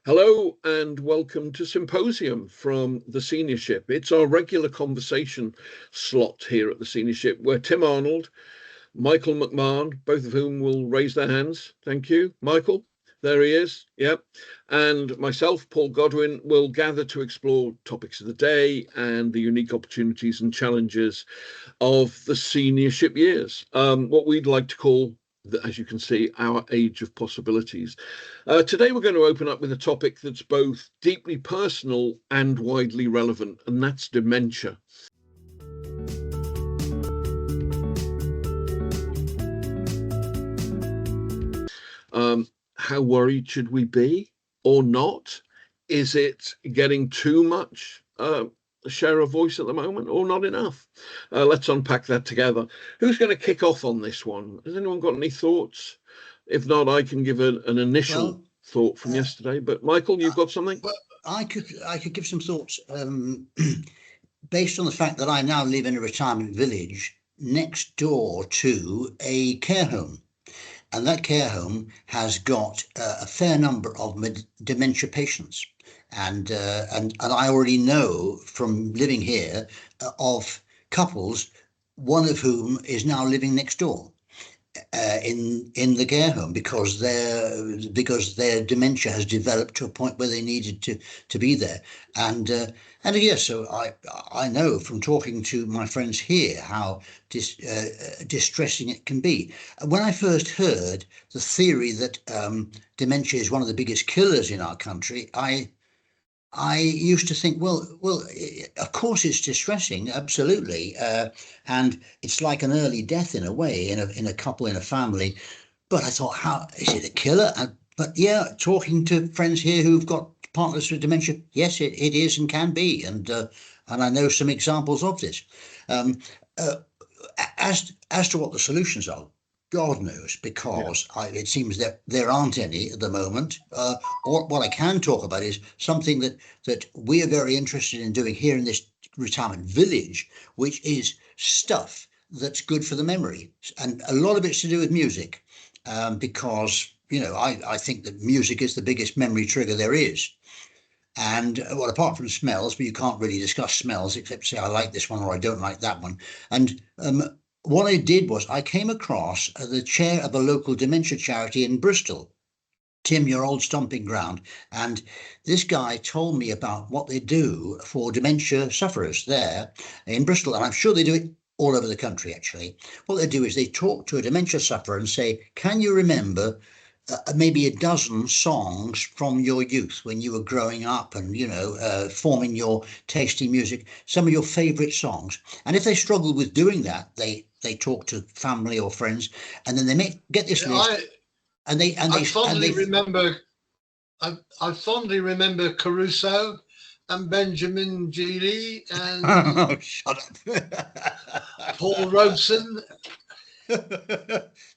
Hello and welcome to Symposium from the Seniorship. It's our regular conversation slot here at the Seniorship where Tim Arnold, Michael MacMahon, both of whom will raise their hands. Thank you. Michael, there he is. Yep. And myself, Paul Godwin, will gather to explore topics of the day and the unique opportunities and challenges of the seniorship years. What we'd like to call, as you can see, our age of possibilities. Today we're going to open up with a topic that's both deeply personal and widely relevant, and that's dementia. How worried should we be or not? Is it getting too much share of voice at the moment or not enough? Let's unpack that together. Who's going to kick off on this one? Has anyone got any thoughts? If not, I can give an initial thought from yesterday. But Michael, you've got something? Well, I could give some thoughts based on the fact that I now live in a retirement village next door to a care home. And that care home has got a fair number of dementia patients. And I already know from living here of couples, one of whom is now living next door in the care home because their dementia has developed to a point where they needed to be there. And yes, so I know from talking to my friends here how distressing it can be. When I first heard the theory that dementia is one of the biggest killers in our country, I used to think, well, of course it's distressing, absolutely, and it's like an early death in a way, in a couple, in a family. But I thought, how is it a killer? But yeah, talking to friends here who've got partners with dementia, yes, it is and can be, and I know some examples of this. As to what the solutions are, God knows, because it seems that there aren't any at the moment. Or what I can talk about is something that we are very interested in doing here in this retirement village, which is stuff that's good for the memory. And a lot of it's to do with music, because, I think that music is the biggest memory trigger there is. And well, apart from smells, but you can't really discuss smells except say, I like this one or I don't like that one. And what I did was I came across the chair of a local dementia charity in Bristol, Tim, your old stomping ground. And this guy told me about what they do for dementia sufferers there in Bristol. And I'm sure they do it all over the country, actually. What they do is they talk to a dementia sufferer and say, can you remember maybe a dozen songs from your youth when you were growing up and, forming your taste in music, some of your favorite songs? And if they struggle with doing that, they talk to family or friends, and then they get this list. I fondly remember Caruso and Benjamin Geely and shut up. Paul Robeson.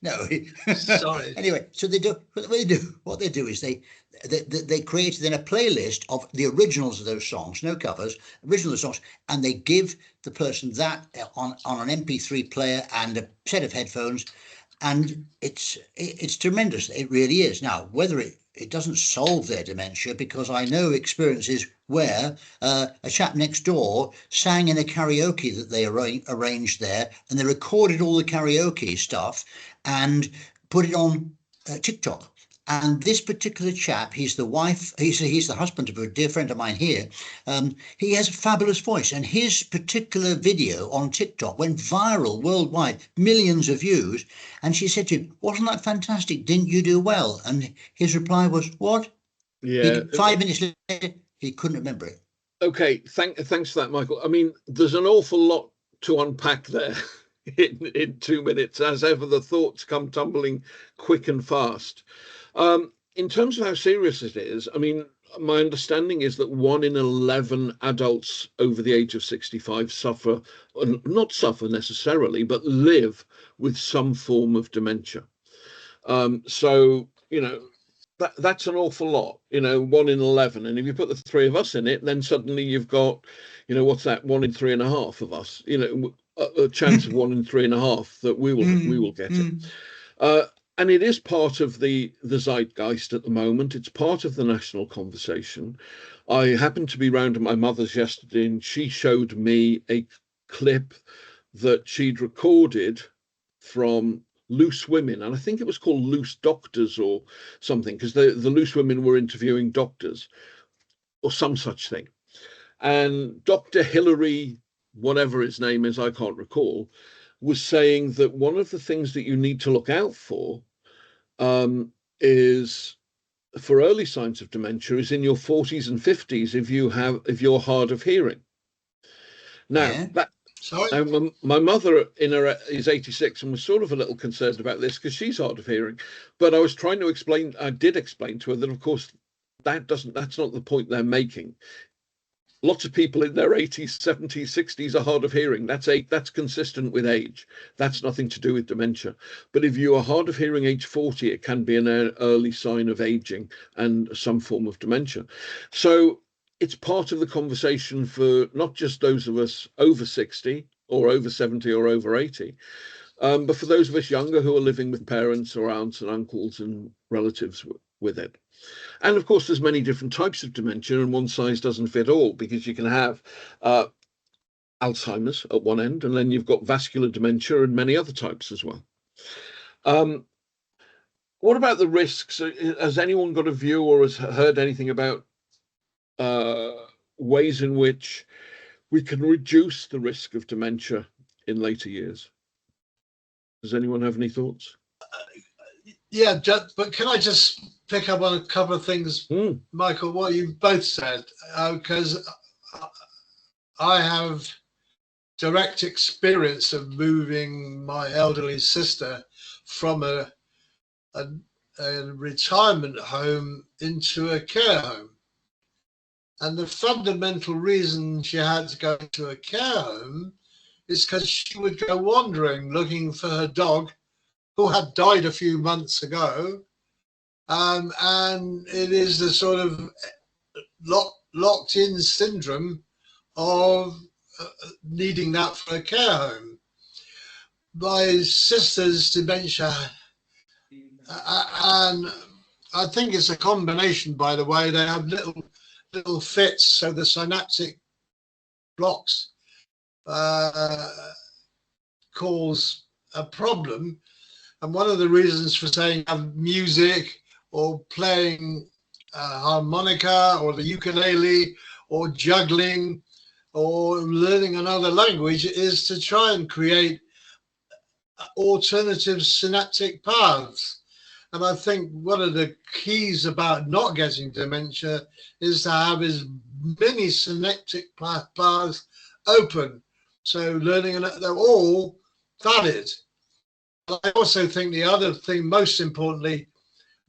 No, sorry. Anyway, so what they do is they created then a playlist of the originals of those songs, no covers, original songs, and they give the person that on an MP3 player and a set of headphones, and it's tremendous. It really is. Now, whether it doesn't solve their dementia, because I know experiences where a chap next door sang in a karaoke that they arranged there, and they recorded all the karaoke stuff and put it on TikTok. And this particular chap, he's the husband of a dear friend of mine here. He has a fabulous voice, and his particular video on TikTok went viral worldwide, millions of views. And she said to him, wasn't that fantastic? Didn't you do well? And his reply was, what? Yeah. 5 minutes later, he couldn't remember it. Okay, thanks for that, Michael. I mean, there's an awful lot to unpack there in 2 minutes. As ever, the thoughts come tumbling quick and fast. In terms of how serious it is, I mean, my understanding is that 1 in 11 adults over the age of 65 not suffer necessarily, but live with some form of dementia. So, that's an awful lot, 1 in 11. And if you put the three of us in it, then suddenly you've got, what's that, 1 in 3.5 of us, a chance of 1 in 3.5 that we will get it. and it is part of the zeitgeist at the moment. It's part of the national conversation. I happened to be round at my mother's yesterday, and she showed me a clip that she'd recorded from Loose Women, and I think it was called Loose Doctors or something, because the Loose Women were interviewing doctors or some such thing. And Dr. Hilary, whatever his name is, I can't recall, was saying that one of the things that you need to look out for is for early signs of dementia is in your 40s and 50s if you're hard of hearing. Now, my mother is 86 and was sort of a little concerned about this because she's hard of hearing. But I was trying to explain, I did explain to her that, of course, that's not the point they're making. Lots of people in their 80s, 70s, 60s are hard of hearing. That's consistent with age. That's nothing to do with dementia. But if you are hard of hearing age 40, it can be an early sign of aging and some form of dementia. So it's part of the conversation for not just those of us over 60 or over 70 or over 80, but for those of us younger who are living with parents or aunts and uncles and relatives with it. And of course, there's many different types of dementia, and one size doesn't fit all, because you can have Alzheimer's at one end, and then you've got vascular dementia and many other types as well. What about the risks? Has anyone got a view or has heard anything about ways in which we can reduce the risk of dementia in later years? Does anyone have any thoughts? Yeah, but can I just pick up on a couple of things, Michael, what you both said, because I have direct experience of moving my elderly sister from a retirement home into a care home. And the fundamental reason she had to go to a care home is because she would go wandering looking for her dog, who had died a few months ago. And it is the sort of locked in syndrome of needing that for a care home. My sister's dementia, and I think it's a combination, by the way, they have little fits, so the synaptic blocks cause a problem. And one of the reasons for saying have music or playing harmonica or the ukulele or juggling or learning another language is to try and create alternative synaptic paths. And I think one of the keys about not getting dementia is to have as many synaptic paths open. So learning, and they're all valid. I also think the other thing, most importantly,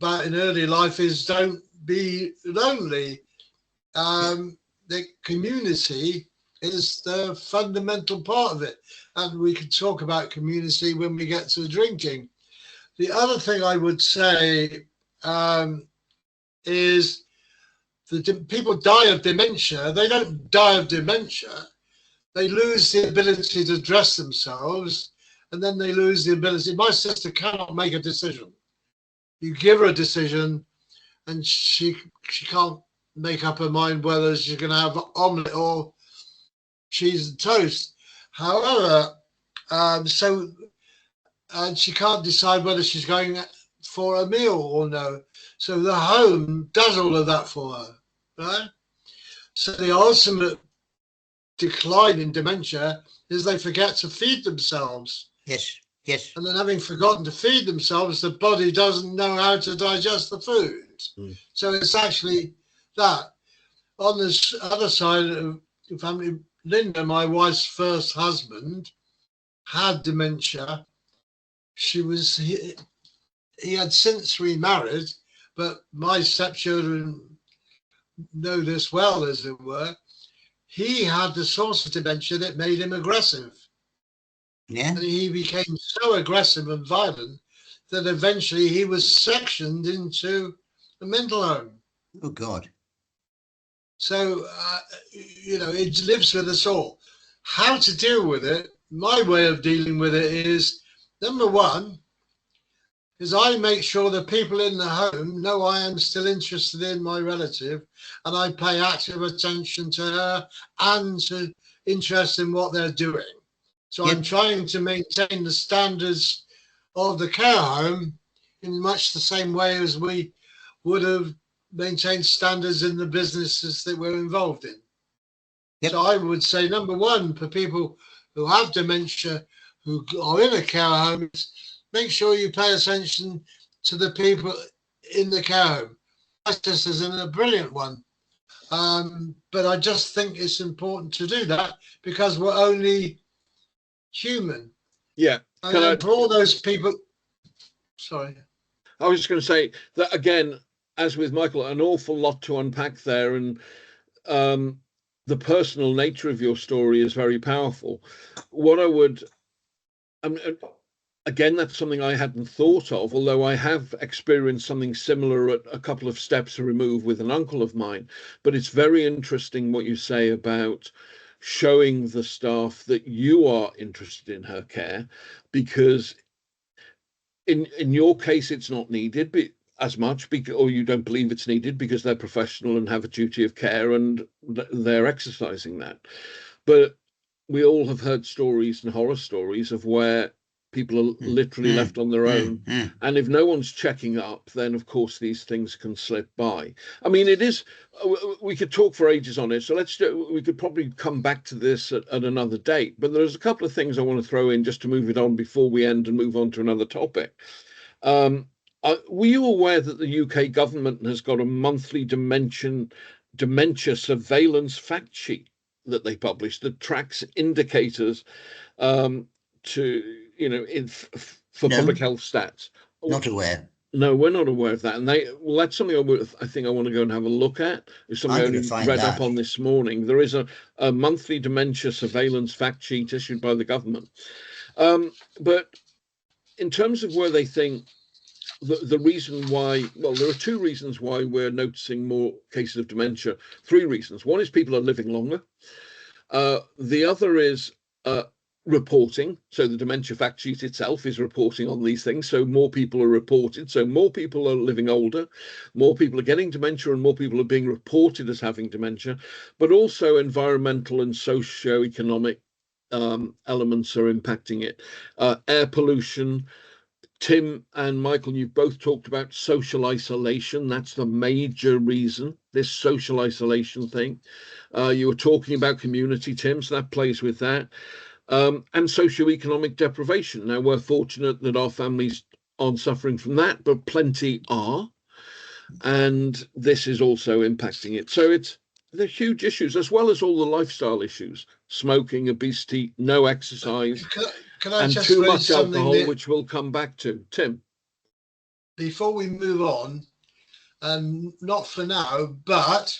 about in early life is don't be lonely. The community is the fundamental part of it. And we can talk about community when we get to drinking. The other thing I would say is that people die of dementia. They don't die of dementia. They lose the ability to dress themselves, and then they lose the ability. My sister cannot make a decision. You give her a decision, and she can't make up her mind whether she's going to have omelette or cheese and toast. However, and she can't decide whether she's going for a meal or no. So the home does all of that for her, right? So the ultimate decline in dementia is they forget to feed themselves. Yes, yes. And then having forgotten to feed themselves, the body doesn't know how to digest the food. So it's actually that. On this other side of the family, Linda, my wife's first husband, had dementia. He had since remarried, but my stepchildren know this well, as it were. He had the source of dementia that made him aggressive. Yeah. And he became so aggressive and violent that eventually he was sectioned into a mental home. Oh, God. So, it lives with us all. How to deal with it, my way of dealing with it is, number one, is I make sure the people in the home know I am still interested in my relative, and I pay active attention to her and to interest in what they're doing. So I'm trying to maintain the standards of the care home in much the same way as we would have maintained standards in the businesses that we're involved in. So I would say, number one, for people who have dementia, who are in a care home, make sure you pay attention to the people in the care home. Justice is a brilliant one. But I just think it's important to do that because we're only human. Yeah. And for all those people, sorry. I was just going to say that again, as with Michael, an awful lot to unpack there, and the personal nature of your story is very powerful. What I would, again, that's something I hadn't thought of, although I have experienced something similar at a couple of steps removed with an uncle of mine. But it's very interesting what you say about showing the staff that you are interested in her care, because in your case, it's not needed as much, or you don't believe it's needed because they're professional and have a duty of care and they're exercising that. But we all have heard stories and horror stories of where people are literally left on their own. And if no one's checking up, then of course these things can slip by. I mean, it is, we could talk for ages on it. So we could probably come back to this at another date. But there's a couple of things I want to throw in just to move it on before we end and move on to another topic. Were you aware that the UK government has got a monthly dementia surveillance fact sheet that they publish that tracks indicators for public health stats? Not aware. No, we're not aware of that. And that's something I think I want to go and have a look at. It's something I only read up on this morning. There is a monthly dementia surveillance fact sheet issued by the government. But in terms of where they think the reason why, well, there are two reasons why we're noticing more cases of dementia. Three reasons. One is people are living longer. The other is reporting. So the dementia fact sheet itself is reporting on these things. So more people are reported. So more people are living older, more people are getting dementia, and more people are being reported as having dementia. But also environmental and socio-economic elements are impacting it. Air pollution. Tim and Michael, you've both talked about social isolation. That's the major reason, this social isolation thing. You were talking about community, Tim, so that plays with that. And socioeconomic deprivation. Now, we're fortunate that our families aren't suffering from that, but plenty are. And this is also impacting it. So they're huge issues, as well as all the lifestyle issues: smoking, obesity, no exercise. Can I and just too raise much something alcohol, which we'll come back to. Tim? Before we move on, and not for now, but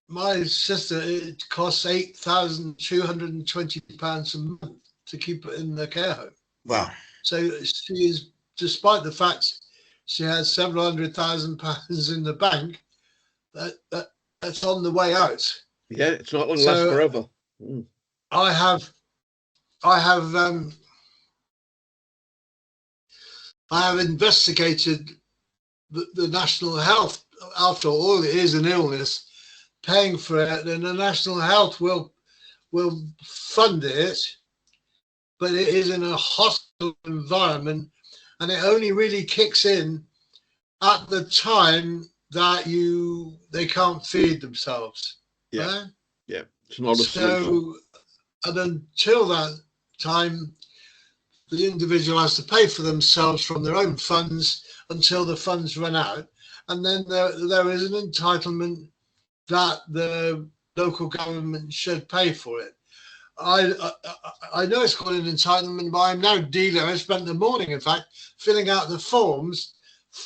my sister, it costs £8,220 a month to keep it in the care home. Wow. So she is, despite the fact she has several £100,000 in the bank, that's on the way out. Yeah, it's not going to last forever. I have investigated the national health. After all, it is an illness, paying for it, and the national health will fund it, but it is in a hostile environment, and it only really kicks in at the time that they can't feed themselves. Yeah, right? Yeah, it's not a solution. And until that time, the individual has to pay for themselves from their own funds until the funds run out. And then there is an entitlement that the local government should pay for it. I know it's called an entitlement, but I'm now dealing. I spent the morning, in fact, filling out the forms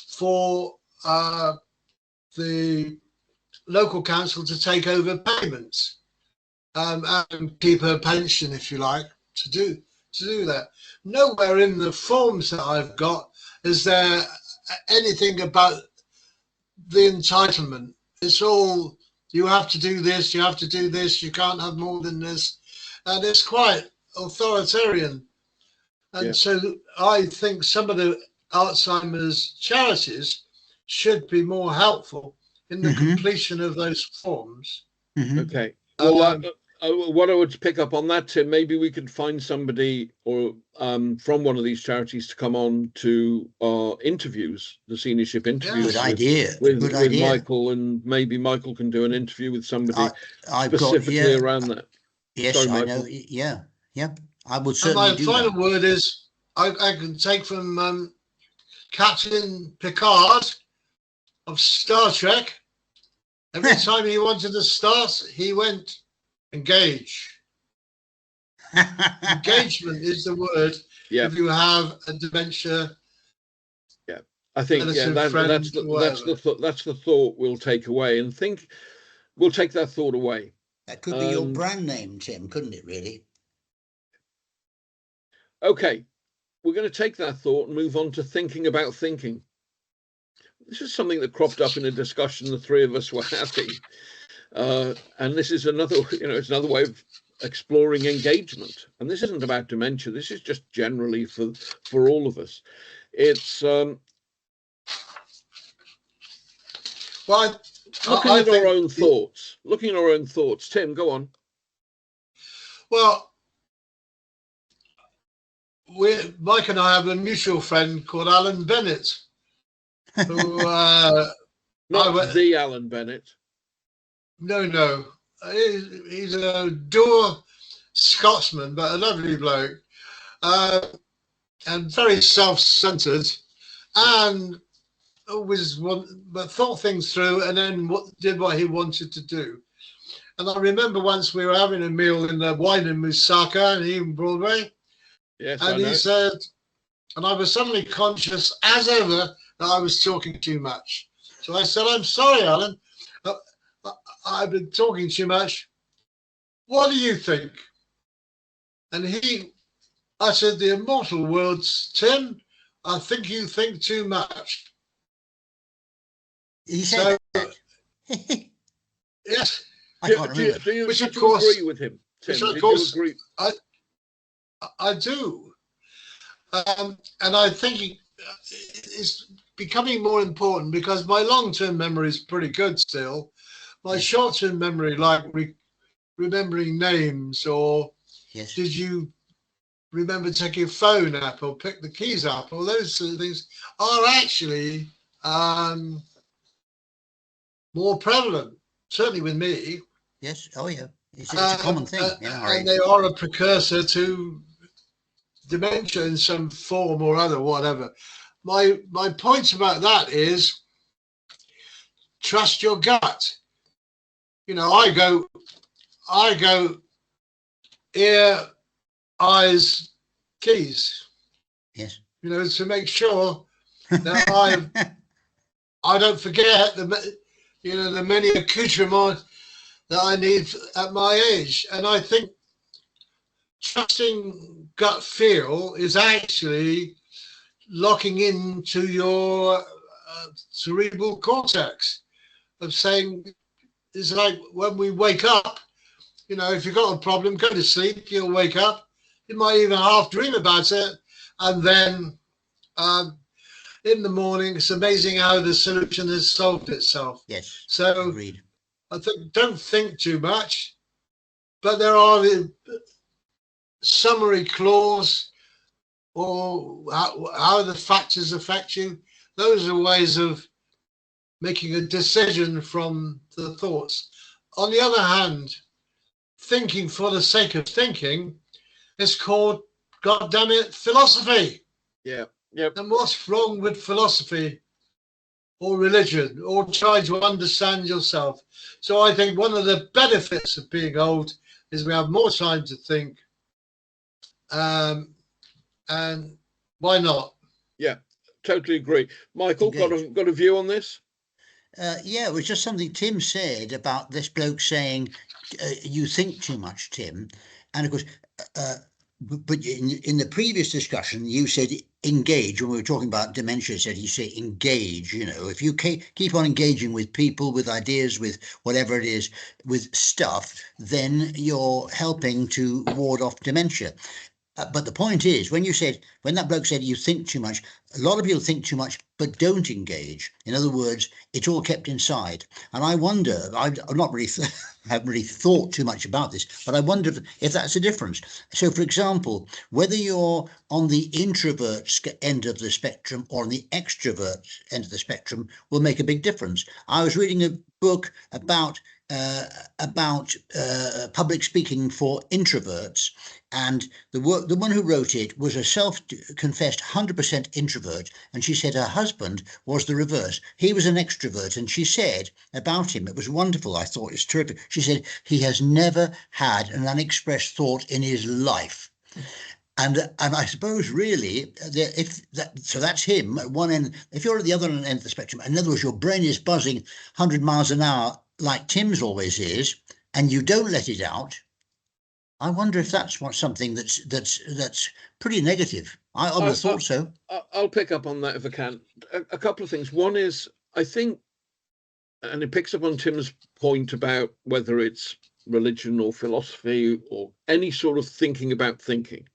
for the local council to take over payments and keep her pension, if you like, to do that. Nowhere in the forms that I've got is there anything about the entitlement. It's all, you have to do this, you have to do this, you can't have more than this. And it's quite authoritarian. And so I think some of the Alzheimer's charities should be more helpful in the completion of those forms. Okay. Well, what I would pick up on that, Tim, maybe we could find somebody or from one of these charities to come on to our interviews, the seniorship interviews. Good idea. With Michael, and maybe Michael can do an interview with somebody specifically around that. Yes, sorry, I know. Yeah. I would certainly do that. My final word is I can take from Captain Picard of Star Trek. Every time he wanted to start, he went engage. Engagement is the word. If you have a dementia. Yeah, I think that's the thought we'll take away, and we'll take that thought away. That could be your brand name, Tim, couldn't it? Really? Okay, we're going to take that thought and move on to thinking about thinking. This is something that cropped up in a discussion the three of us were having. And this is another, it's another way of exploring engagement. And this isn't about dementia. This is just generally for all of us. It's looking at our own thoughts. Looking at our own thoughts. Tim, go on. Well, Mike and I have a mutual friend called Alan Bennett. Who, not the Alan Bennett. No. He's a dour Scotsman, but a lovely bloke, and very self-centered, and always thought things through, and then did what he wanted to do. And I remember once we were having a meal in the Wine and Moussaka in Eden Broadway. Yes, and he said, and I was suddenly conscious, as ever, that I was talking too much. So I said, I'm sorry, Alan. I've been talking too much. What do you think? And he uttered the immortal words, Tim, I think you think too much. He said that? Yes. Do you agree with him, Tim? Which of course, I do. And I think it's becoming more important because my long-term memory is pretty good still. My short-term memory, like remembering names, or did you remember taking your phone up or pick the keys up, or those sort of things, are actually more prevalent, certainly with me. Yes, oh yeah, it's a common thing. And they are a precursor to dementia in some form or other, whatever. My point about that is trust your gut. I go ear, eyes, keys. Yes. To make sure that I don't forget the many accoutrements that I need at my age. And I think trusting gut feel is actually locking into your cerebral cortex of saying, it's like when we wake up, if you've got a problem, go to sleep, you'll wake up. You might even half dream about it. And then in the morning, it's amazing how the solution has solved itself. Yes, so agreed. I think don't think too much, but there are the summary clause or how the factors affect you. Those are ways of making a decision from the thoughts. On the other hand, thinking for the sake of thinking is called, goddammit, philosophy. Yeah. Yep. And what's wrong with philosophy or religion or trying to understand yourself? So I think one of the benefits of being old is we have more time to think. And why not? Yeah, totally agree. Michael, got a view on this? Yeah, it was just something Tim said about this bloke saying, you think too much, Tim. And of course, but in the previous discussion, you said engage. When we were talking about dementia, you say engage. If you keep on engaging with people, with ideas, with whatever it is, with stuff, then you're helping to ward off dementia. But the point is, when that bloke said you think too much, a lot of people think too much but don't engage. In other words, it's all kept inside. And I wonder, I've not really haven't really thought too much about this, but I wonder if that's a difference. So, for example, whether you're on the introvert end of the spectrum or on the extrovert end of the spectrum will make a big difference. I was reading a book about public speaking for introverts, and the one who wrote it was a self-confessed 100% introvert, and she said her husband was the reverse. He was an extrovert, and she said about him, it was wonderful. I thought it was terrific. She said he has never had an unexpressed thought in his life. And I suppose really, so that's him at one end. If you're at the other end of the spectrum, in other words, your brain is buzzing 100 miles an hour like Tim's always is, and you don't let it out. I wonder if that's something that's pretty negative. I would have thought so. I'll pick up on that if I can. A couple of things. One is, I think, and it picks up on Tim's point about whether it's religion or philosophy or any sort of thinking about thinking.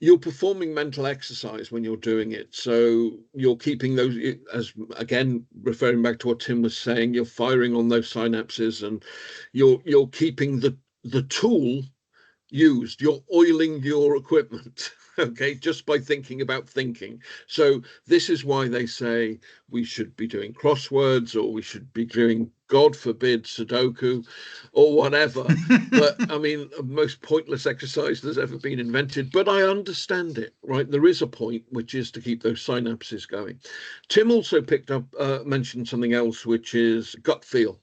You're performing mental exercise when you're doing it. So you're keeping those, as again, referring back to what Tim was saying, you're firing on those synapses and you're keeping the tool used. You're oiling your equipment, okay, just by thinking about thinking. So this is why they say we should be doing crosswords, or we should be doing, God forbid, Sudoku or whatever. But I mean, the most pointless exercise that's ever been invented. But I understand it, right? There is a point, which is to keep those synapses going. Tim also mentioned something else, which is gut feel.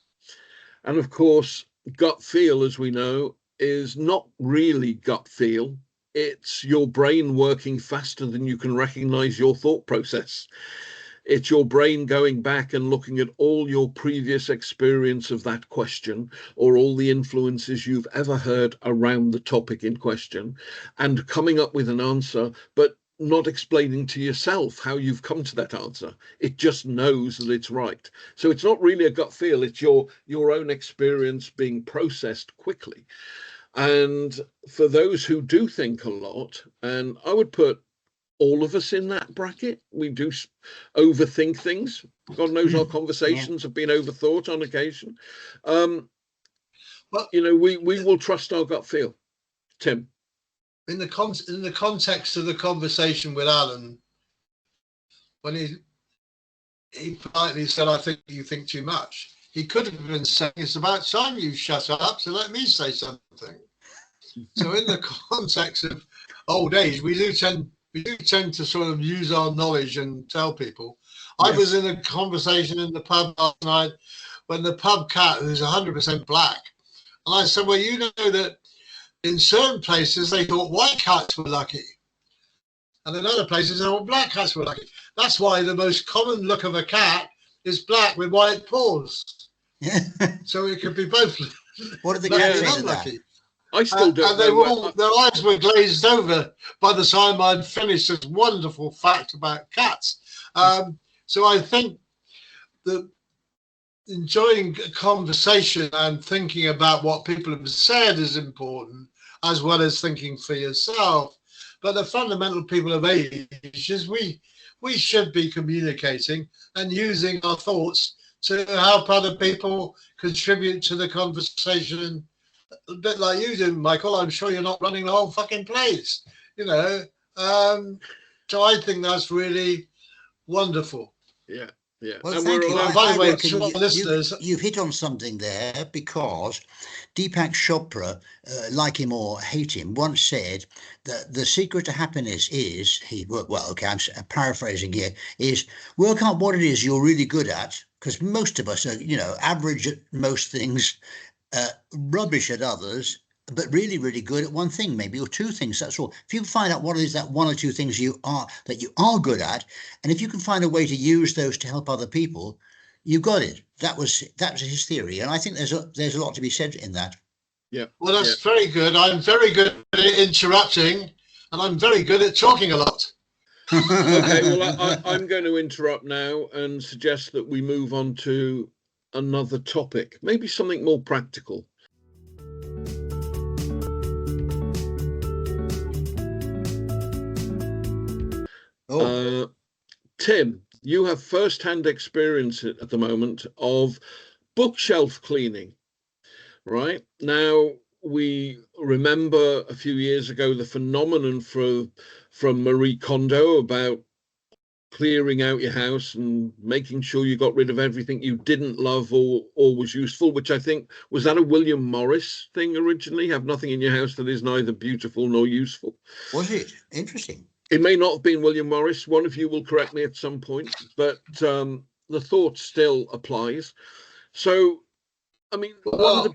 And of course, gut feel, as we know, is not really gut feel. It's your brain working faster than you can recognize your thought process. It's your brain going back and looking at all your previous experience of that question, or all the influences you've ever heard around the topic in question, and coming up with an answer, but not explaining to yourself how you've come to that answer. It just knows that it's right. So it's not really a gut feel. It's your own experience being processed quickly. And for those who do think a lot, and I would put all of us in that bracket, we do overthink things. God knows our conversations have been overthought on occasion. But we will trust our gut feel. Tim. In the context of the conversation with Alan, when he politely said, "I think you think too much," he could have been saying, "It's about time you shut up, so let me say something." So in the context of old age, we do tend to sort of use our knowledge and tell people. Yes. I was in a conversation in the pub last night when the pub cat was 100% black, and I said, "Well, you know that in certain places they thought white cats were lucky, and in other places they thought black cats were lucky. That's why the most common look of a cat is black with white paws." So it could be both. What did the cat say to that? I still don't. And they were all, their eyes were glazed over by the time I'd finished this wonderful fact about cats. So I think that enjoying a conversation and thinking about what people have said is important, as well as thinking for yourself. But the fundamental people of age is we should be communicating and using our thoughts to help other people contribute to the conversation. A bit like you do, Michael. I'm sure you're not running the whole fucking place, So I think that's really wonderful. Yeah. Yeah. Well, thank you. By the way, to our listeners, you've hit on something there, because Deepak Chopra, like him or hate him, once said that the secret to happiness is, I'm paraphrasing here, is work out what it is you're really good at, because most of us are, average at most things, rubbish at others, but really, really good at one thing, maybe, or two things. That's all. If you can find out what it is that one or two things you are good at, and if you can find a way to use those to help other people, you've got it. That was his theory, and I think there's a lot to be said in that. Yeah. Well, that's very good. I'm very good at interrupting, and I'm very good at talking a lot. Okay. Well, I'm going to interrupt now and suggest that we move on to another topic, maybe something more practical. Oh, Tim, you have first-hand experience at the moment of bookshelf cleaning, right? Now, we remember a few years ago the phenomenon from Marie Kondo about clearing out your house and making sure you got rid of everything you didn't love or was useful, which I think was that a William Morris thing originally? Have nothing in your house that is neither beautiful nor useful. was it? Interesting. It may not have been William Morris. One of you will correct me at some point, but the thought still applies. So, I mean, what are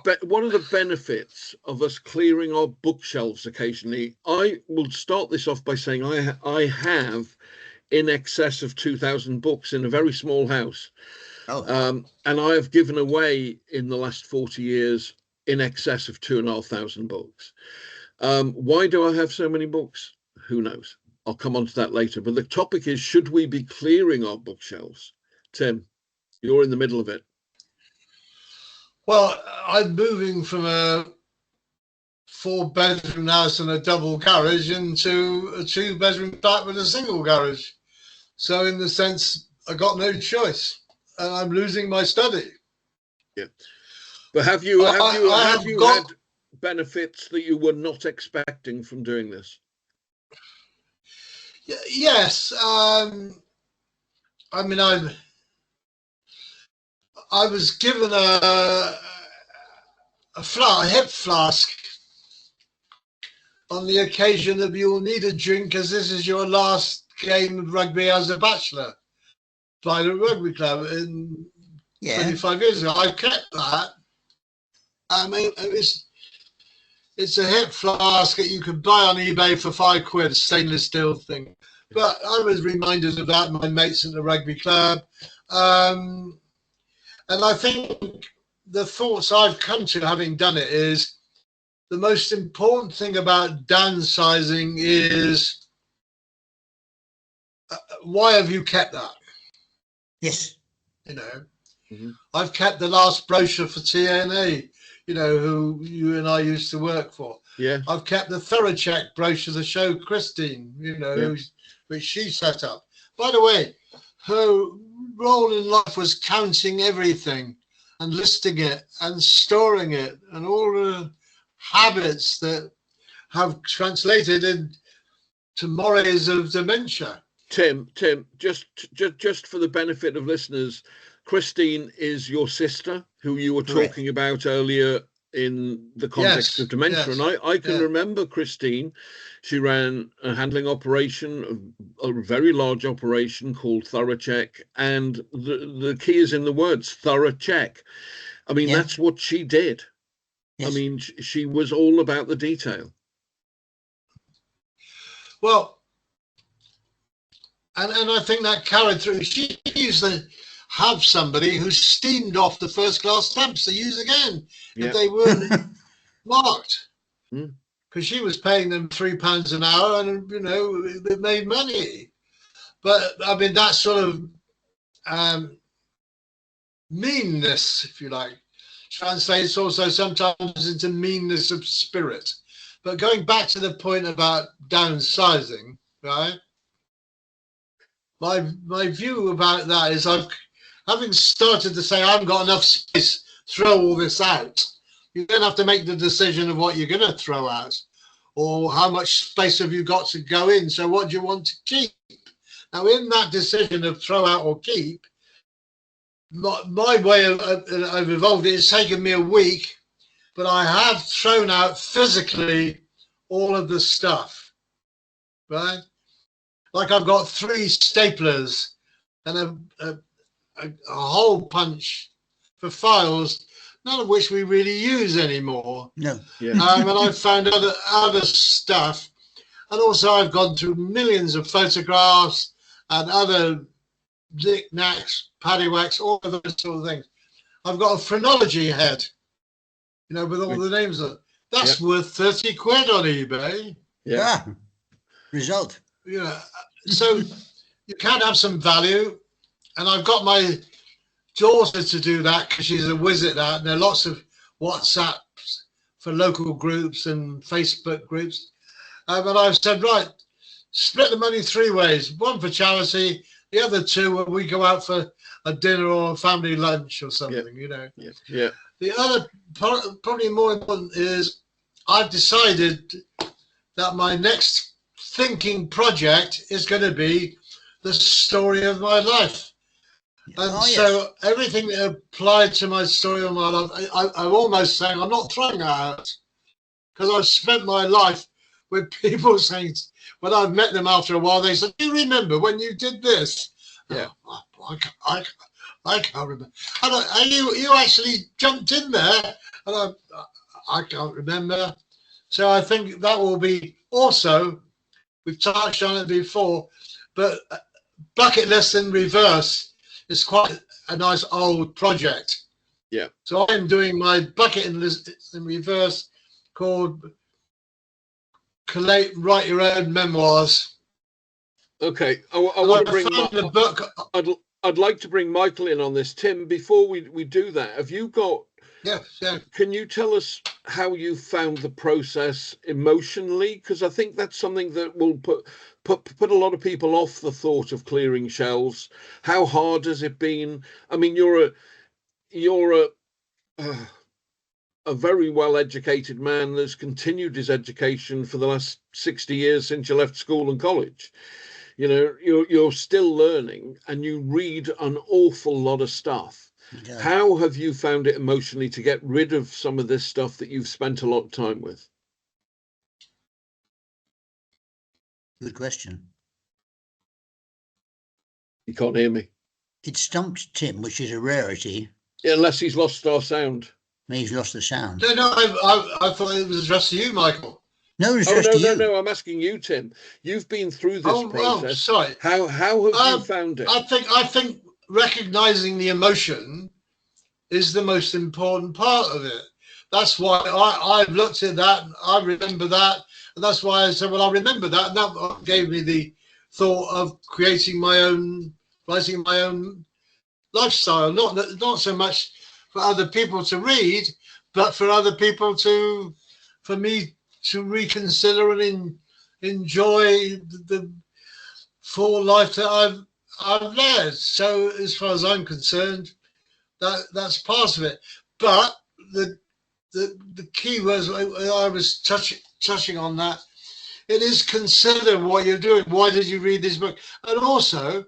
the benefits of us clearing our bookshelves occasionally? I will start this off by saying I have in excess of 2,000 books in a very small house. Oh. And I have given away in the last 40 years in excess of 2,500 books. Why do I have so many books? Who knows? I'll come on to that later. But the topic is, should we be clearing our bookshelves? Tim, you're in the middle of it. Well, I'm moving from a 4-bedroom house and a double garage into a 2-bedroom flat with a single garage. So in the sense, I got no choice, and I'm losing my study. Yeah, but have you had benefits that you were not expecting from doing this? Yes, I mean, I was given a hip flask on the occasion that you'll need a drink as this is your last game of rugby as a bachelor by the rugby club in 25 years ago. I kept that. I mean, it's a hip flask that you could buy on eBay for £5, a stainless steel thing. But I was reminded of that, my mates at the rugby club. And I think the thoughts I've come to having done it is the most important thing about downsizing is why have you kept that? Yes. You know, I've kept the last brochure for TNA, you know, who you and I used to work for. Yeah. I've kept the Thorough Check brochure to show Christine, you know, which she set up. By the way, her role in life was counting everything and listing it and storing it and all the habits that have translated into mores of dementia. Tim, just for the benefit of listeners, Christine is your sister, who you were talking about earlier in the context of dementia. And I can remember Christine. She ran a handling operation, a very large operation called Thorough Check. And the key is in the words, Thorough Check. I mean, that's what she did. Yes. I mean, she was all about the detail. Well, and I think that carried through. She used to have somebody who steamed off the first-class stamps to use again if they weren't marked, because she was paying them £3 an hour, and you know it made money. But I mean that sort of meanness, if you like, translates also sometimes into meanness of spirit. But going back to the point about downsizing, right? My view about that is having started to say I haven't got enough space, throw all this out. You then have to make the decision of what you're going to throw out, or how much space have you got to go in. So what do you want to keep? Now, in that decision of throw out or keep, my way of evolved it. It's taken me a week, but I have thrown out physically all of the stuff, right? Like I've got 3 staplers and a hole punch for files, none of which we really use anymore. No. Yeah. And I've found other stuff. And also I've gone through millions of photographs and other knickknacks, paddywhacks, all of those sort of things. I've got a phrenology head, you know, with all the names on it. That's worth 30 quid on eBay. Yeah. Result. Yeah. So you can have some value. And I've got my daughter to do that because she's a whiz at that. And there are lots of WhatsApps for local groups and Facebook groups. And I've said, right, split the money 3 ways. One for charity, the other 2 when we go out for a dinner or a family lunch or something, you know. Yeah. The other probably more important is I've decided that my next thinking project is going to be the story of my life. And so everything that applied to my story of my life, I'm almost saying I'm not throwing that out, because I've spent my life with people saying, when I've met them after a while, they said, "Do you remember when you did this?" Yeah. Oh, I can't remember. And you actually jumped in there, and I can't remember. So I think that will be also, we've touched on it before, but bucket list in reverse is quite a nice old project. Yeah. So I'm doing my bucket list in reverse called Collate, Write Your Own Memoirs. Okay. I want to bring the book. I'd like to bring Michael in on this. Tim, before we do that, have you got... Yeah. Can you tell us how you found the process emotionally? Because I think that's something that will put a lot of people off the thought of clearing shelves. How hard has it been? I mean, you're a very well-educated man that's continued his education for the last 60 years since you left school and college. You know, you're still learning, and you read an awful lot of stuff. Yeah. How have you found it emotionally to get rid of some of this stuff that you've spent a lot of time with? Good question. You can't hear me. It stumped Tim, which is a rarity. Yeah, unless he's lost our sound. Maybe he's lost the sound. No, I thought it was addressed to you, Michael. No, it's addressed to you. No, I'm asking you, Tim. You've been through this process. Oh, sorry. How have you found it? I think recognizing the emotion is the most important part of it. That's why I've looked at that, I remember that, and that's why I said, well, I remember that, and that gave me the thought of writing my own lifestyle, not so much for other people to read, but for other people for me to reconsider and enjoy the full life that I've led. So as far as I'm concerned, that's part of it. But the key was, I was touching on that. It is consider what you're doing. Why did you read this book? And also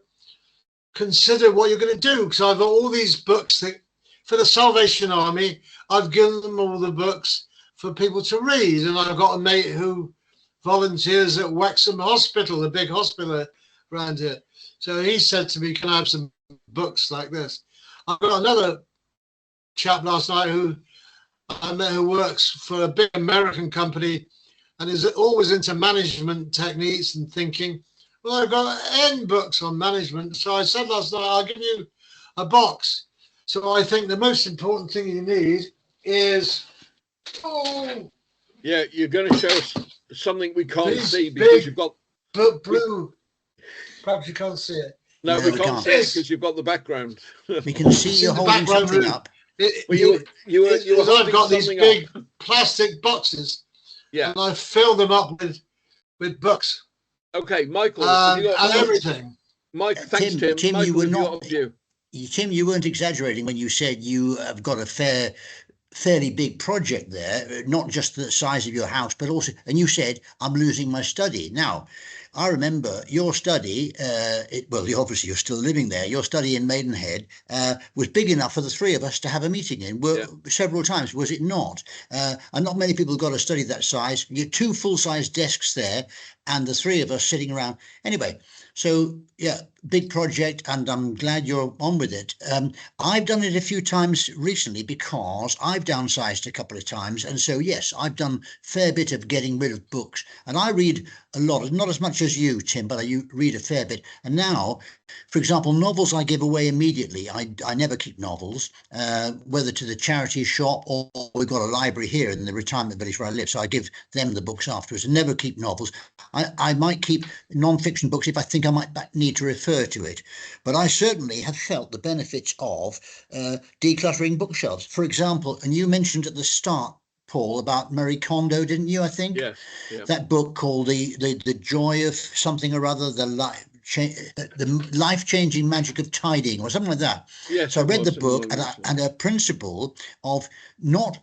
consider what you're going to do. Because I've got all these books that, for the Salvation Army, I've given them all the books for people to read. And I've got a mate who volunteers at Wexham Hospital, the big hospital around here. So he said to me, can I have some books like this? I've got another chap last night who I met who works for a big American company and is always into management techniques and thinking. Well, I've got N books on management. So I said last night, I'll give you a box. So I think the most important thing you need is, yeah, you're going to show us something we can't see because you've got blue. Perhaps you can't see it. No, we can't see it because you've got the background. We can see you holding something up. I've got these big plastic boxes. Yeah. And I fill them up with books. Okay, Michael. And everything. Mike, thanks, Tim. Tim, Michael, you were not. Tim, you weren't exaggerating when you said you have got a fairly big project there, not just the size of your house, but also, and you said, I'm losing my study. Now, I remember your study, obviously you're still living there, your study in Maidenhead was big enough for the three of us to have a meeting in several times, was it not? And not many people got a study that size. You had 2 full-size desks there and the three of us sitting around. Anyway, so yeah, big project, and I'm glad you're on with it. I've done it a few times recently because I've downsized a couple of times, and so yes, I've done a fair bit of getting rid of books, and I read a lot, not as much as you, Tim, but I read a fair bit. And now, for example, novels I give away immediately. I never keep novels, whether to the charity shop or we've got a library here in the retirement village where I live, so I give them the books afterwards. I never keep novels. I might keep non-fiction books if I think I might need to refer to it, but I certainly have felt the benefits of decluttering bookshelves. For example, and you mentioned at the start, Paul, about Marie Kondo, didn't you? I think Yes. Yeah. that book called the Joy of something or other, the life changing magic of tidying, or something like that. Yes. So I read the something book, along those and lines. a principle of not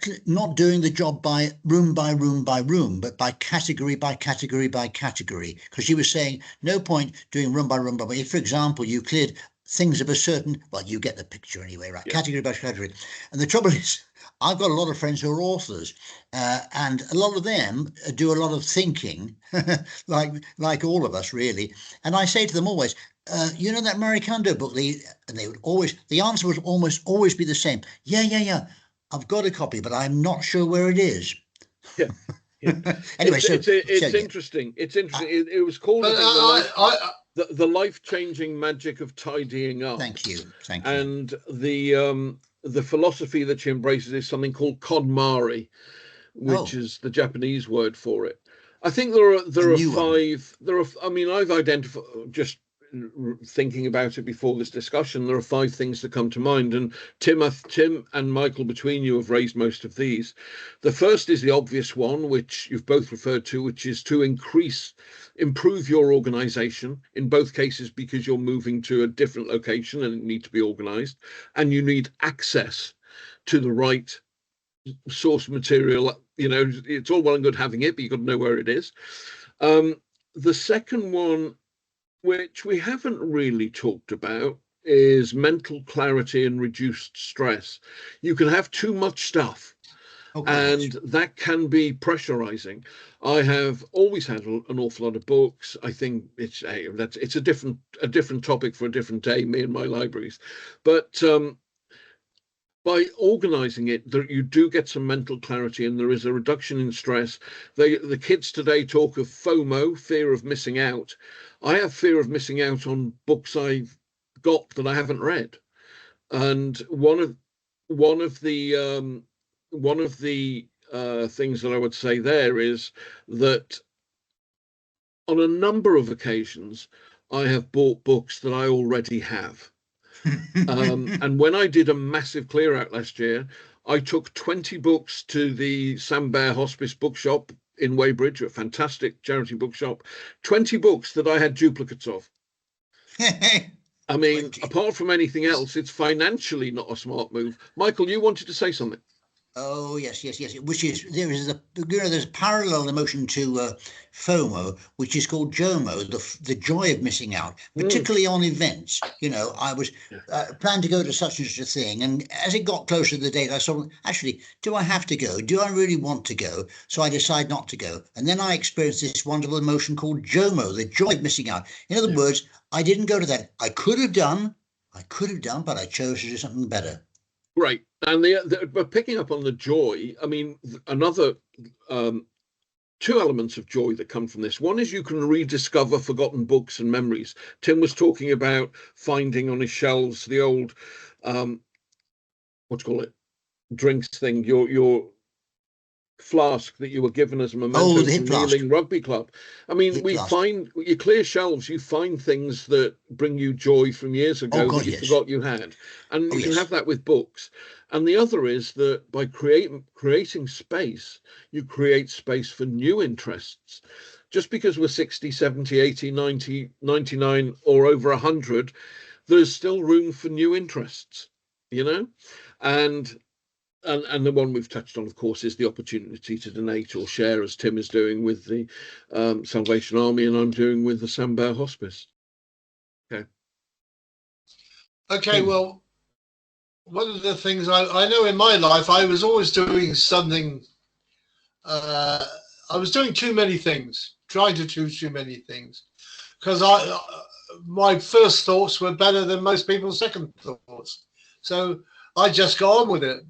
doing the job by room by room by room, but by category by category by category. Because she was saying no point doing room by room by room. If, for example, you cleared things of a certain, well, you get the picture anyway, right? Yeah. Category by category. And the trouble is, I've got a lot of friends who are authors, and a lot of them do a lot of thinking, like all of us, really. And I say to them always, you know that Marie Kondo book? And they would always, the answer would almost always be the same. Yeah. I've got a copy, but I'm not sure where it is. Yeah. Yeah. Anyway, it's interesting. It's interesting. It was called the life-changing magic of tidying up. Thank you. And the philosophy that she embraces is something called KonMari, which is the Japanese word for it. I think there are five. I mean, I've identified, just thinking about it before this discussion, there are 5 things that come to mind, and Tim and Michael, between you, have raised most of these. The first is the obvious one, which you've both referred to, which is to improve your organization, in both cases because you're moving to a different location and it needs to be organized, and you need access to the right source material. You know, it's all well and good having it, but you've got to know where it is. The second one, which we haven't really talked about, is mental clarity and reduced stress. You can have too much stuff, and that can be pressurizing. I have always had an awful lot of books. I think it's a different topic for a different day, me and my libraries. But by organizing it, you do get some mental clarity, and there is a reduction in stress. The kids today talk of FOMO, fear of missing out. I have fear of missing out on books I've got that I haven't read. And one of the things that I would say there is that on a number of occasions, I have bought books that I already have. And when I did a massive clear out last year, I took 20 books to the Sam Bear Hospice bookshop in Weybridge, a fantastic charity bookshop, 20 books that I had duplicates of. I mean, apart from anything else, it's financially not a smart move. Michael, you wanted to say something. Oh, yes. Which is, there's a parallel emotion to FOMO, which is called JOMO, the joy of missing out, particularly on events. You know, I was planned to go to such and such a thing, and as it got closer to the date, I saw, actually, do I have to go? Do I really want to go? So I decide not to go. And then I experienced this wonderful emotion called JOMO, the joy of missing out. In other words, I didn't go to that. I could have done, but I chose to do something better. Right. And but picking up on the joy, I mean, another 2 elements of joy that come from this. One is you can rediscover forgotten books and memories. Tim was talking about finding on his shelves the old, drinks thing, your flask that you were given as a memento from the Ealing Rugby Club. I mean, you clear shelves, you find things that bring you joy from years ago that you forgot you had. And you can have that with books. And the other is that by creating space, you create space for new interests. Just because we're 60, 70, 80, 90, 99 or over 100, there's still room for new interests, you know? And the one we've touched on, of course, is the opportunity to donate or share, as Tim is doing with the Salvation Army and I'm doing with the Sam Bear Hospice. Okay, well, one of the things I know in my life, I was always doing something. I was doing too many things, trying to do too many things, because my first thoughts were better than most people's second thoughts. So I just got on with it.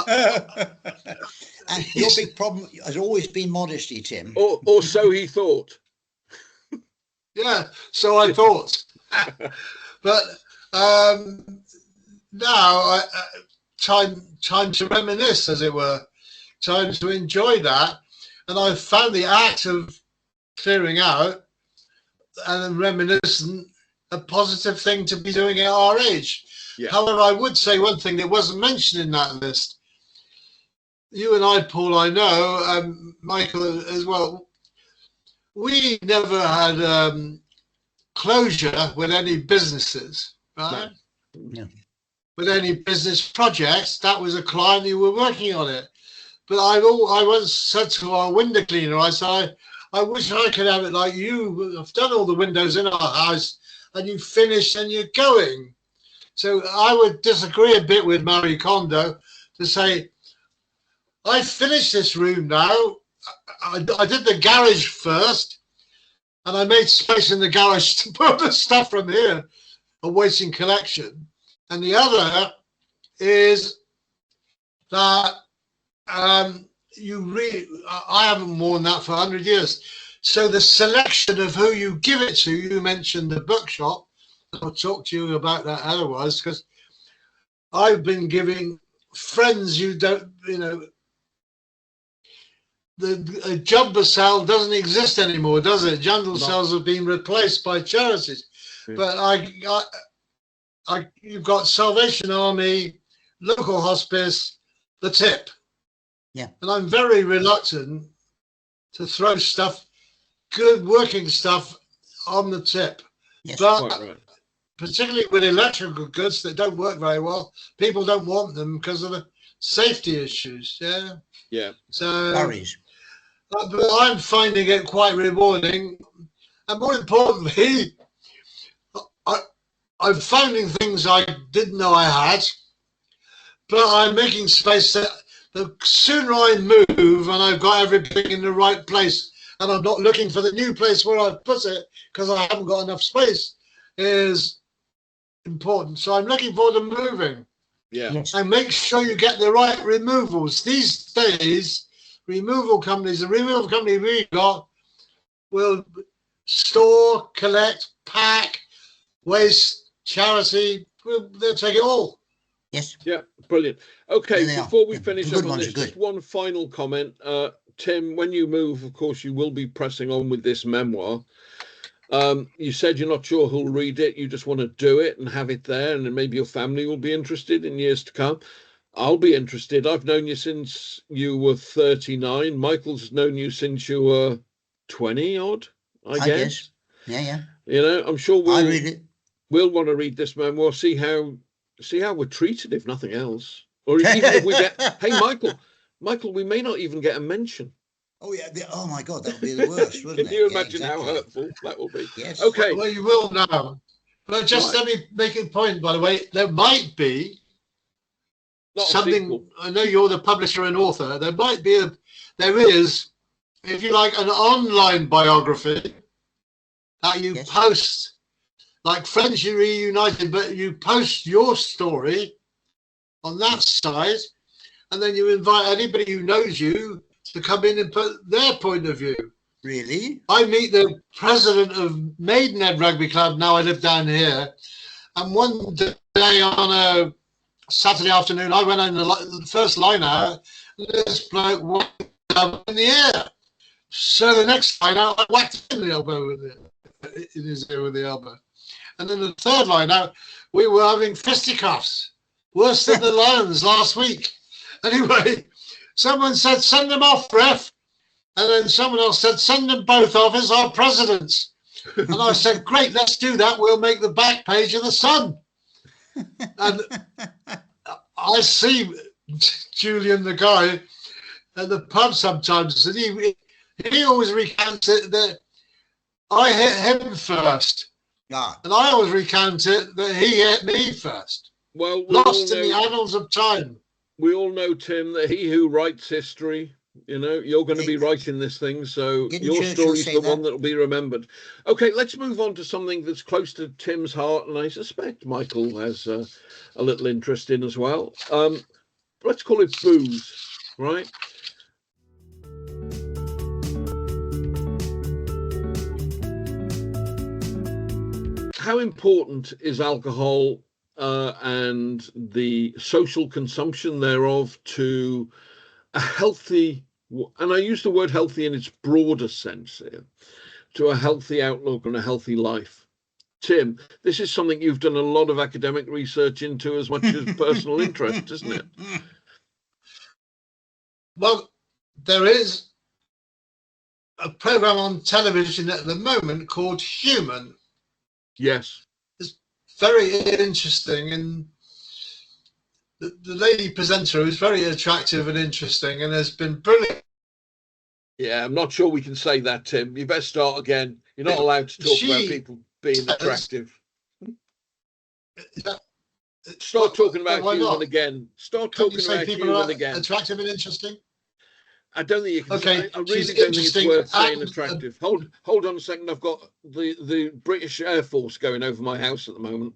And your big problem has always been modesty, Tim. Or so he thought. Yeah, so I thought. But now, time to reminisce, as it were, time to enjoy that. And I found the act of clearing out and reminiscent a positive thing to be doing at our age. Yeah. However, I would say one thing that wasn't mentioned in that list. you and I, Paul, I know, Michael as well, we never had closure with any businesses, right? No. With any business projects. That was a client who were working on it. But I once said to our window cleaner, I said, I wish I could have it like you. I've done all the windows in our house and you finish and you're going. So I would disagree a bit with Marie Kondo to say, I finished this room now. I did the garage first and I made space in the garage to put the stuff from here, awaiting collection. And the other is that I haven't worn that for 100 years. So the selection of who you give it to, you mentioned the bookshop. I'll talk to you about that otherwise, because I've been giving friends the jumper sale doesn't exist anymore, does it? Jumper sales have been replaced by charities. Yeah. But you've got Salvation Army, local hospice, the tip. Yeah. And I'm very reluctant to throw stuff, good working stuff, on the tip. Yes, but right. Particularly with electrical goods that don't work very well, people don't want them because of the safety issues. Yeah. Yeah. So worries. But I'm finding it quite rewarding, and more importantly, I'm finding things I didn't know I had, but I'm making space that the sooner I move and I've got everything in the right place and I'm not looking for the new place where I put it because I haven't got enough space is important. So I'm looking forward to moving. Yeah. Yes. And make sure you get the right removals. These days, the removal company we got will store, collect, pack, waste, charity. They'll take it all. Yes. Yeah, brilliant. Okay, before we finish up on this, just one final comment. Tim, when you move, of course, you will be pressing on with this memoir. You said you're not sure who'll read it. You just want to do it and have it there, and then maybe your family will be interested in years to come. I'll be interested. I've known you since you were 39. Michael's known you since you were 20 odd, I guess. Yeah. You know, I'm sure I'll read it. We'll want to read this memoir, see how we're treated, if nothing else. Or even if we get, hey, Michael, we may not even get a mention. Oh, yeah. Oh, my God, that would be the worst, wouldn't it? Can you imagine how hurtful that will be? Yes. Okay. Well, you will now. But just let me make a point, by the way. There might be something. I know you're the publisher and author. There is, if you like, an online biography that you post, like Friends Reunited, but you post your story on that side, and then you invite anybody who knows you to come in and put their point of view. Really? I meet the president of Maidenhead Rugby Club. Now I live down here. And one day on a Saturday afternoon, I went in the first line out, and this bloke whacked up in the air. So the next line out, I whacked him in the elbow in his ear with the elbow. And then the third line out, we were having fisticuffs. Worse than the Lions last week. Anyway, someone said, send them off, ref. And then someone else said, send them both off as our presidents. And I said, great, let's do that. We'll make the back page of the Sun. And I see Julian, the guy, at the pub sometimes, and he always recounts it that I hit him first. Yeah. And I always recount it that he hit me first. Well, lost in the annals of time. We all know, Tim, that he who writes history, you know, you're going to be writing this thing, so your story's the one that will be remembered. Okay, let's move on to something that's close to Tim's heart, and I suspect Michael has a little interest in as well. Let's call it booze, right? How important is alcohol and the social consumption thereof to a healthy, and I use the word healthy in its broader sense here, to a healthy outlook and a healthy life? Tim, this is something you've done a lot of academic research into as much as personal interest, isn't it? Well, there is a program on television at the moment called Human. Yes. It's very interesting, and the lady presenter is very attractive and interesting, and has been brilliant. Yeah, I'm not sure we can say that, Tim. You better start again. You're not allowed to talk about people being attractive. Start talking about Human again. Start talking about Human again. Attractive and interesting. I don't think you can. Okay, I really don't think it's worth saying attractive. Hold on a second. I've got the British Air Force going over my house at the moment.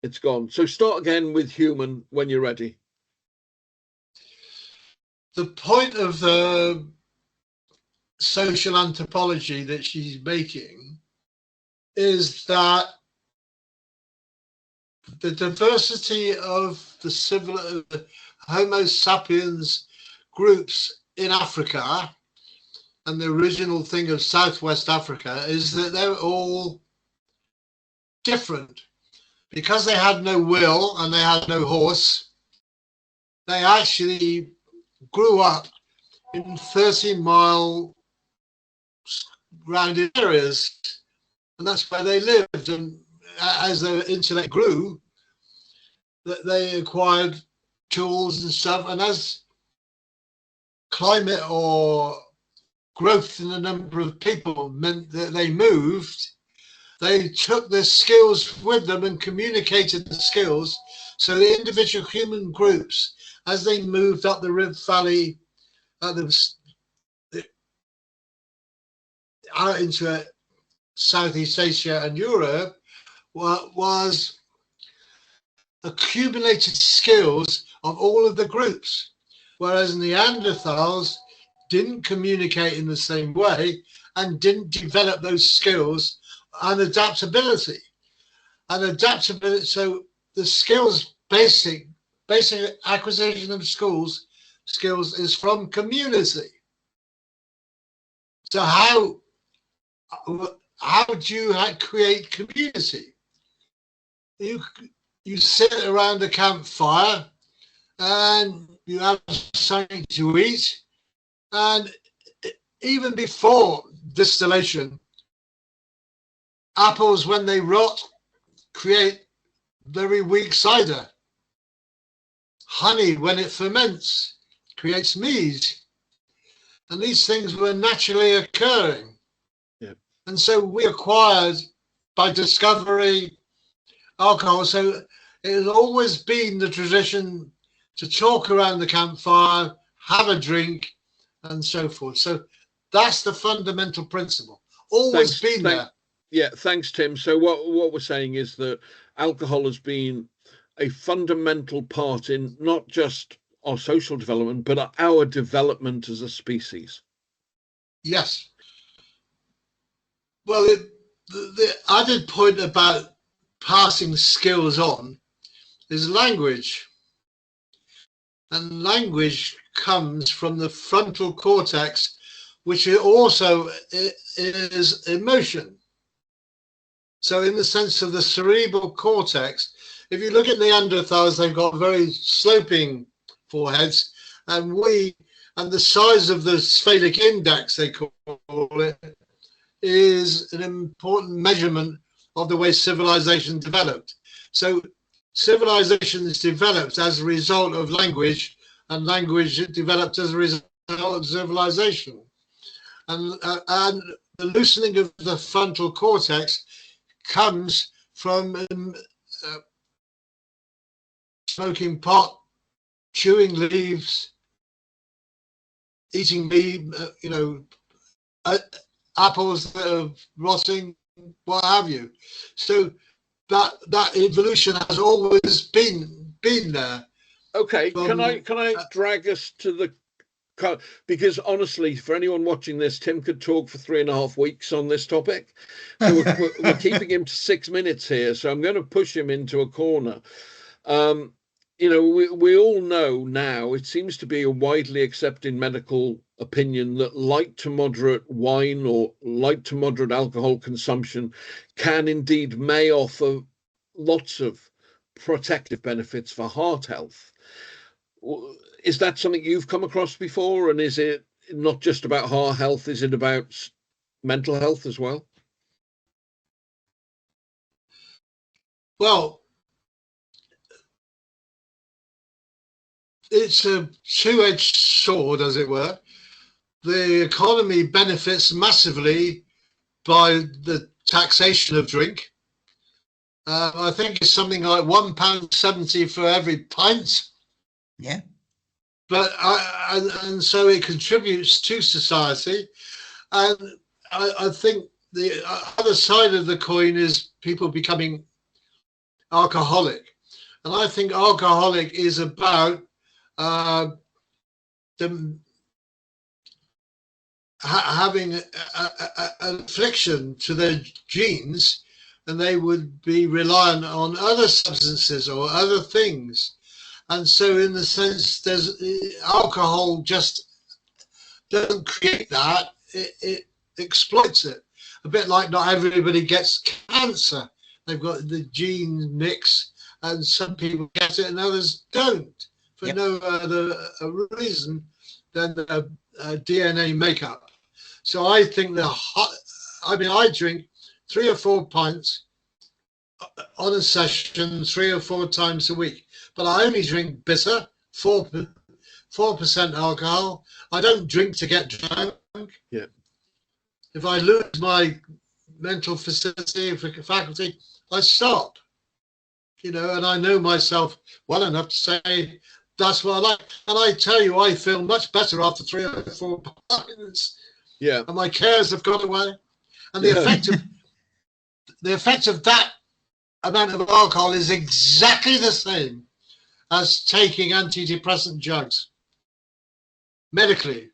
It's gone. So start again with Human when you're ready. The point of the social anthropology that she's making is that the diversity of the Homo sapiens groups in Africa, and the original thing of Southwest Africa, is that they're all different. Because they had no will and they had no horse, they actually grew up in 30-mile rounded areas, and that's where they lived. And as their intellect grew, that they acquired tools and stuff, and as climate or growth in the number of people meant that they moved, they took their skills with them and communicated the skills. So the individual human groups, as they moved up the Rift Valley, out into Southeast Asia and Europe, was accumulated skills of all of the groups, whereas Neanderthals didn't communicate in the same way and didn't develop those skills and adaptability. So the skills, basic acquisition of skills is from community. So how do you create community? You sit around a campfire and you have something to eat, and even before distillation, apples, when they rot, create very weak cider. Honey, when it ferments, creates mead. And these things were naturally occurring. Yep. And so we acquired, by discovery, alcohol. So it has always been the tradition to talk around the campfire, have a drink, and so forth. So that's the fundamental principle. Always been there. Yeah, thanks, Tim. So what we're saying is that alcohol has been a fundamental part in not just our social development, but our development as a species. Yes. Well, the added point about passing skills on is language. And language comes from the frontal cortex, which also is emotion. So in the sense of the cerebral cortex, if you look at Neanderthals, they've got very sloping foreheads, and the size of the sphenic index, they call it, is an important measurement of the way civilization developed. So civilization is developed as a result of language, and language developed as a result of civilization. And the loosening of the frontal cortex comes from smoking pot, chewing leaves, eating meat, apples that are rotting, what have you. So that evolution has always been there. Okay, can I drag us to the, because honestly, for anyone watching this, Tim could talk for 3.5 weeks on this topic. So we're keeping him to 6 minutes here. So I'm going to push him into a corner. We all know now, it seems to be a widely accepted medical opinion that light to moderate wine or light to moderate alcohol consumption may offer lots of protective benefits for heart health. Is that something you've come across before? And is it not just about heart health? Is it about mental health as well? Well, it's a two-edged sword, as it were. The economy benefits massively by the taxation of drink. I think it's something like £1.70 for every pint. Yeah. But and so it contributes to society. And I think the other side of the coin is people becoming alcoholic. And I think alcoholic is about them having an affliction to their genes, and they would be reliant on other substances or other things. And so in the sense, there's alcohol just doesn't create that, it exploits it. A bit like not everybody gets cancer. They've got the gene mix, and some people get it and others don't, for no other reason than the DNA makeup. So I think I drink 3 or 4 pints on a session 3 or 4 times a week, but I only drink bitter, 4% alcohol. I don't drink to get drunk. Yeah. If I lose my mental faculty, I stop. You know, and I know myself well enough to say that's what I like. And I tell you, I feel much better after 3 or 4 pints. Yeah. And my cares have gone away. And the effect of that amount of alcohol is exactly the same as taking antidepressant drugs medically.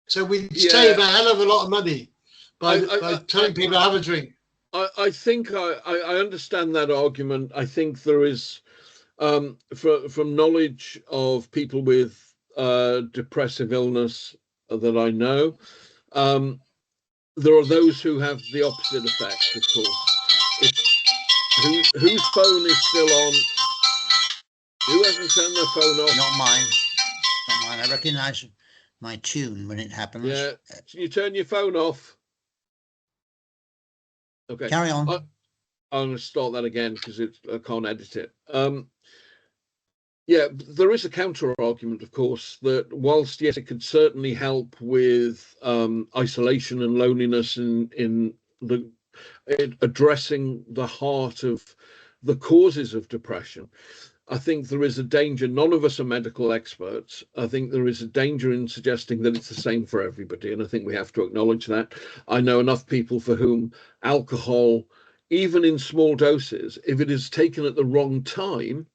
So we save a hell of a lot of money by telling people to have a drink. I think I understand that argument. I think there is, from knowledge of people with depressive illness that I know, there are those who have the opposite effect, of course. It's whose phone is still on? Who hasn't turned their phone off? Not mine. Not mine. I recognise my tune when it happens. Yeah. Can you turn your phone off? Okay. Carry on. I'm going to start that again because I can't edit it. Yeah, there is a counter argument, of course, that whilst, yes, it could certainly help with isolation and loneliness in addressing the heart of the causes of depression, I think there is a danger. None of us are medical experts. I think there is a danger in suggesting that it's the same for everybody. And I think we have to acknowledge that. I know enough people for whom alcohol, even in small doses, if it is taken at the wrong time,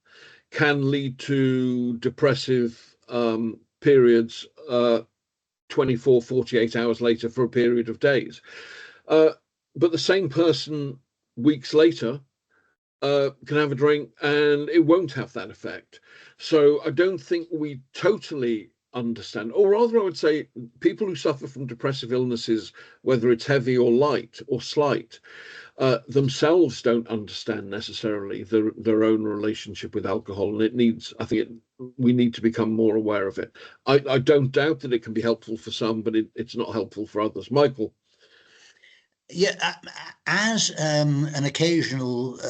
can lead to depressive periods 24, 48 hours later for a period of days. But the same person weeks later can have a drink and it won't have that effect. So I don't think we totally understand, or rather I would say people who suffer from depressive illnesses, whether it's heavy or light or slight, themselves don't understand necessarily their own relationship with alcohol, and we need to become more aware of it. I don't doubt that it can be helpful for some, but it's not helpful for others. Michael? Yeah, as an occasional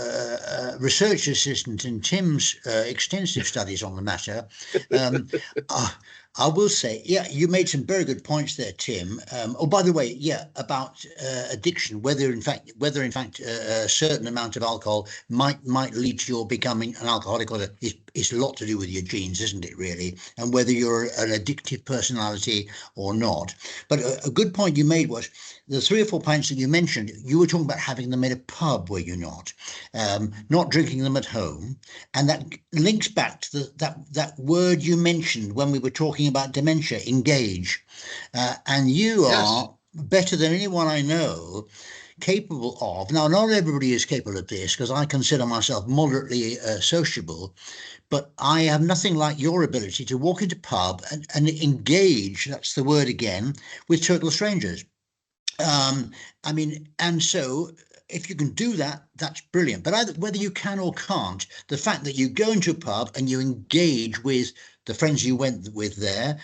research assistant in Tim's extensive studies on the matter, I will say, yeah, you made some very good points there, Tim. Oh, by the way, yeah, about addiction, whether in fact a certain amount of alcohol might lead to your becoming an alcoholic, or it's a lot to do with your genes, isn't it, really? And whether you're an addictive personality or not. But a good point you made was the 3 or 4 pints that you mentioned, you were talking about having them in a pub, were you not? Not drinking them at home. And that links back to that word you mentioned when we were talking about dementia, engage. And you are, better than anyone I know, capable of, now not everybody is capable of this, because I consider myself moderately sociable, but I have nothing like your ability to walk into a pub and engage, that's the word again, with total strangers. I mean, and so if you can do that, that's brilliant. But either, whether you can or can't, the fact that you go into a pub and you engage with the friends you went with there,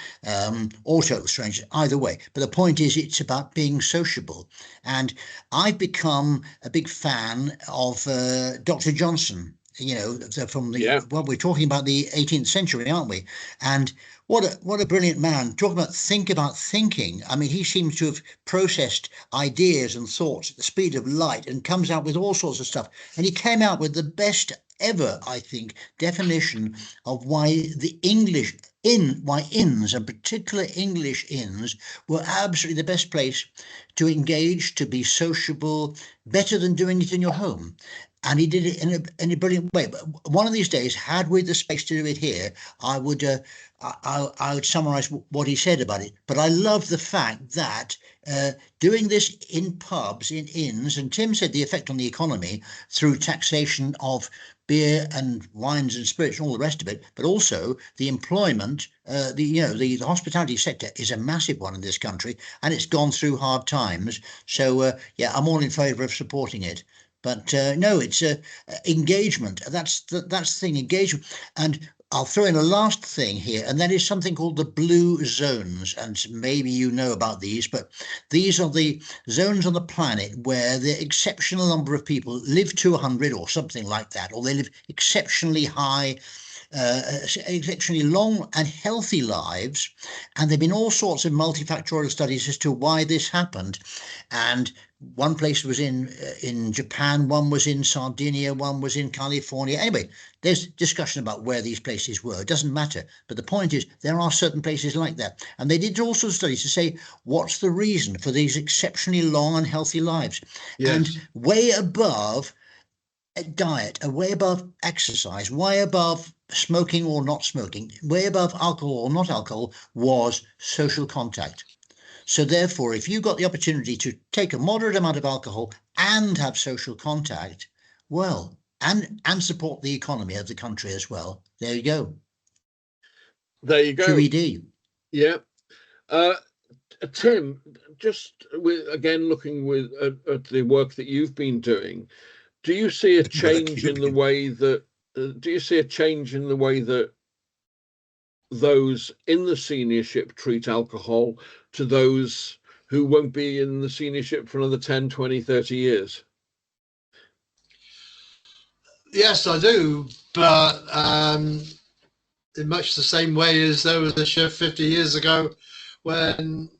or total strangers, either way. But the point is, it's about being sociable. And I've become a big fan of Dr. Johnson. From the well, we're talking about the 18th century, aren't we? And what a brilliant man. Talk about thinking. I mean, he seems to have processed ideas and thoughts at the speed of light and comes out with all sorts of stuff. And he came out with the best ever, I think, definition of why the why inns, and particular English inns, were absolutely the best place to engage, to be sociable, better than doing it in your home. And he did it in a brilliant way. But one of these days, had we the space to do it here, I would summarize what he said about it. But I love the fact that doing this in pubs, in inns, and Tim said the effect on the economy through taxation of beer and wines and spirits and all the rest of it, but also the employment, the hospitality sector is a massive one in this country, and it's gone through hard times. So I'm all in favour of supporting it. But no, it's engagement. That's the thing, engagement. And I'll throw in a last thing here, and that is something called the blue zones. And maybe you know about these, but these are the zones on the planet where the exceptional number of people live to 100 or something like that, or they live exceptionally high, exceptionally long and healthy lives. And there've been all sorts of multifactorial studies as to why this happened. And one place was in Japan, one was in Sardinia, one was in California. Anyway, there's discussion about where these places were. It doesn't matter. But the point is, there are certain places like that. And they did all sorts of studies to say, what's the reason for these exceptionally long and healthy lives? Yes. And way above diet, way above exercise, way above smoking or not smoking, way above alcohol or not alcohol, was social contact. So therefore, if you got the opportunity to take a moderate amount of alcohol and have social contact, well, and support the economy of the country as well, there you go. There you go. QED. Yeah. Tim, just again looking at the work that you've been doing, do you see a change in the way that those in the seniorship treat alcohol to those who won't be in the seniorship for another 10, 20, 30 years? Yes, I do, but in much the same way as there was a shift 50 years ago when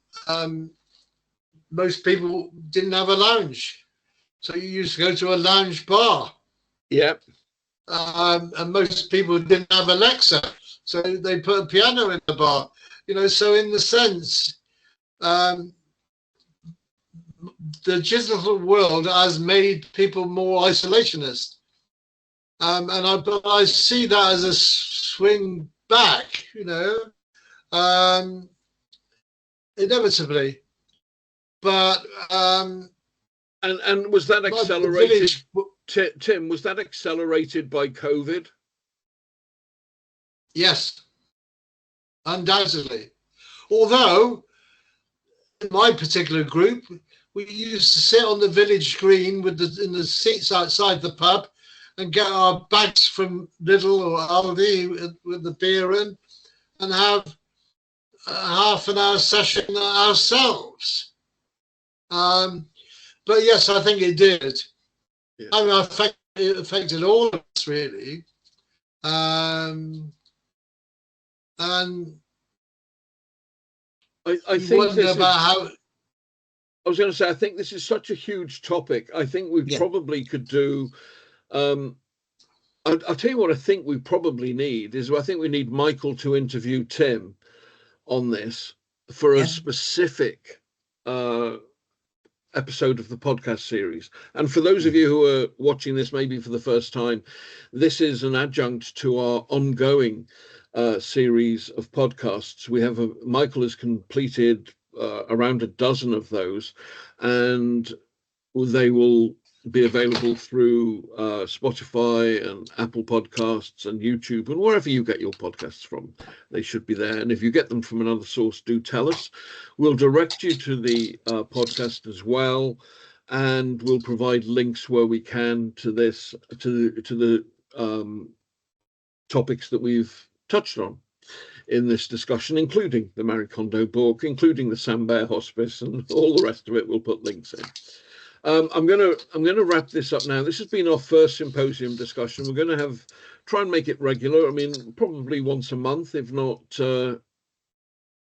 most people didn't have a lounge. So you used to go to a lounge bar. Yep. And most people didn't have Alexa, so they put a piano in the bar. So in the sense, the digital world has made people more isolationist. And I see that as a swing back, inevitably. But and was that accelerated? Tim, was that accelerated by COVID? Yes, undoubtedly. Although, in my particular group, we used to sit on the village green in the seats outside the pub and get our bags from Lidl or Aldi with the beer in and have a half an hour session ourselves. But yes, I think it did. Yeah. I mean, it affected all of us, really. And I think this about how. I was going to say, I think this is such a huge topic. I think we probably could do. I'll tell you what I think we probably need is I think we need Michael to interview Tim on this for a specific episode of the podcast series. And for those of you who are watching this maybe for the first time, this is an adjunct to our ongoing series of podcasts. Michael has completed around a dozen of those, and they will be available through Spotify and Apple Podcasts and YouTube and wherever you get your podcasts from. They should be there. And if you get them from another source, do tell us. We'll direct you to the podcast as well. and we'll provide links where we can to this, to the topics that we've touched on in this discussion, including the Marie Kondo book, including the Sam Bear Hospice, and all the rest of it. We'll put links in. I'm gonna wrap this up now. This has been our first symposium discussion. We're going to try and make it regular. I mean, probably once a month, if not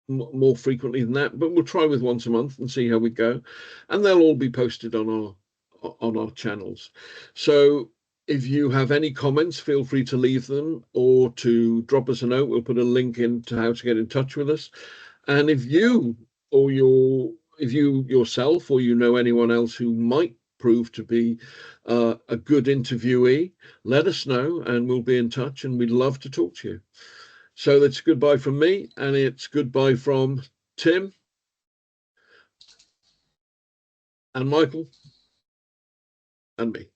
more frequently than that. But we'll try with once a month and see how we go. And they'll all be posted on our channels. So if you have any comments, feel free to leave them or to drop us a note. We'll put a link in to how to get in touch with us. And if you yourself, or you know anyone else who might prove to be a good interviewee, let us know and we'll be in touch, and we'd love to talk to you. So that's goodbye from me, and it's goodbye from Tim and Michael and me.